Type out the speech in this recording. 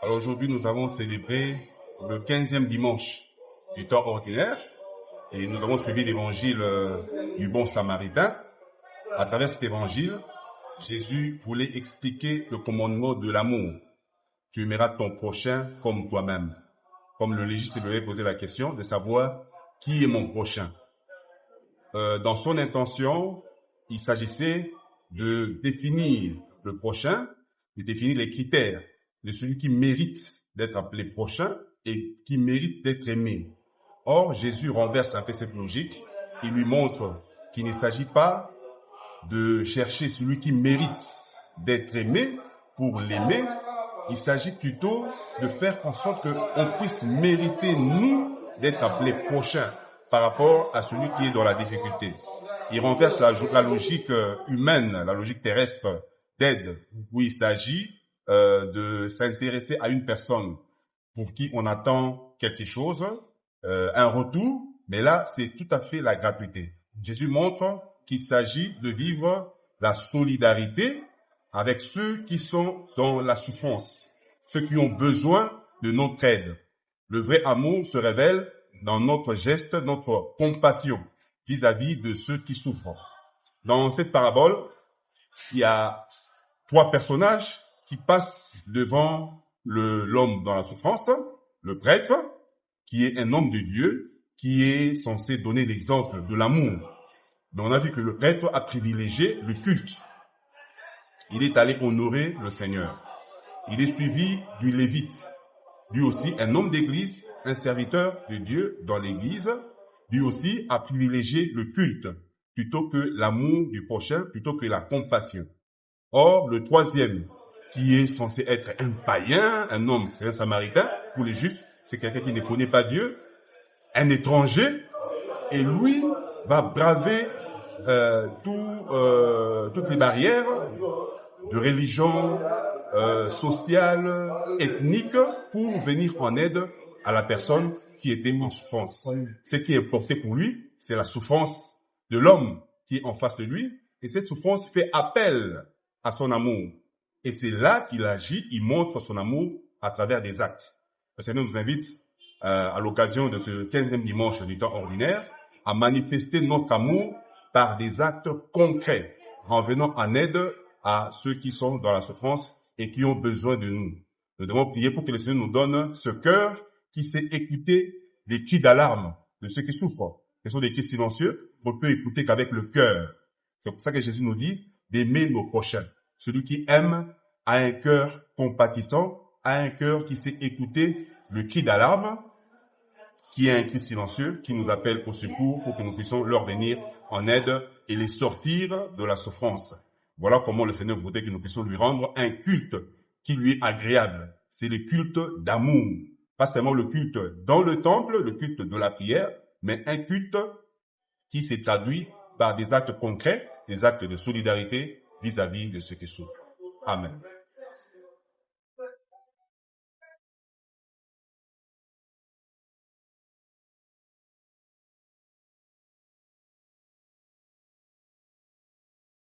Alors aujourd'hui, nous avons célébré le 15e dimanche du temps ordinaire et nous avons suivi l'évangile du bon samaritain. À travers cet évangile, Jésus voulait expliquer le commandement de l'amour. Tu aimeras ton prochain comme toi-même. Comme le légiste lui avait posé la question de savoir qui est mon prochain. Dans son intention, il s'agissait de définir le prochain, de définir les critères de celui qui mérite d'être appelé prochain et qui mérite d'être aimé. Or, Jésus renverse un peu cette logique. Il lui montre qu'il ne s'agit pas de chercher celui qui mérite d'être aimé pour l'aimer. Il s'agit plutôt de faire en sorte qu'on puisse mériter, nous, d'être appelés prochains par rapport à celui qui est dans la difficulté. Il renverse la logique humaine, la logique terrestre d'aide, où il s'agit de s'intéresser à une personne pour qui on attend quelque chose, un retour, mais là, c'est tout à fait la gratuité. Jésus montre qu'il s'agit de vivre la solidarité avec ceux qui sont dans la souffrance, ceux qui ont besoin de notre aide. Le vrai amour se révèle dans notre geste, notre compassion vis-à-vis de ceux qui souffrent. Dans cette parabole, il y a 3 personnages qui passent devant l'homme dans la souffrance, le prêtre, qui est un homme de Dieu, qui est censé donner l'exemple de l'amour. Mais on a vu que le prêtre a privilégié le culte. Il est allé honorer le Seigneur. Il est suivi du Lévite, lui aussi un homme d'église, un serviteur de Dieu dans l'église, lui aussi a privilégié le culte, plutôt que l'amour du prochain, plutôt que la compassion. Or, le troisième, qui est censé être un païen, un homme, c'est un samaritain, pour les juifs, c'est quelqu'un qui ne connaît pas Dieu, un étranger, et lui va braver toutes les barrières de religion, sociale, ethnique, pour venir en aide à la personne qui était en souffrance. Ce qui est importé pour lui, c'est la souffrance de l'homme qui est en face de lui, et cette souffrance fait appel à son amour. Et c'est là qu'il agit, il montre son amour à travers des actes. Le Seigneur nous invite, à l'occasion de ce 15e dimanche du temps ordinaire, à manifester notre amour par des actes concrets, en venant en aide à ceux qui sont dans la souffrance et qui ont besoin de nous. Nous devons prier pour que le Seigneur nous donne ce cœur qui sait écouter les cris d'alarme de ceux qui souffrent. Ce sont des cris silencieux qu'on peut écouter qu'avec le cœur. C'est pour ça que Jésus nous dit d'aimer nos prochains. Celui qui aime a un cœur compatissant, a un cœur qui sait écouter le cri d'alarme, qui est un cri silencieux, qui nous appelle au secours pour que nous puissions leur venir en aide et les sortir de la souffrance. Voilà comment le Seigneur voudrait que nous puissions lui rendre un culte qui lui est agréable. C'est le culte d'amour. Pas seulement le culte dans le temple, le culte de la prière, mais un culte qui s'est traduit par des actes concrets, des actes de solidarité vis-à-vis de ceux qui souffrent. Amen.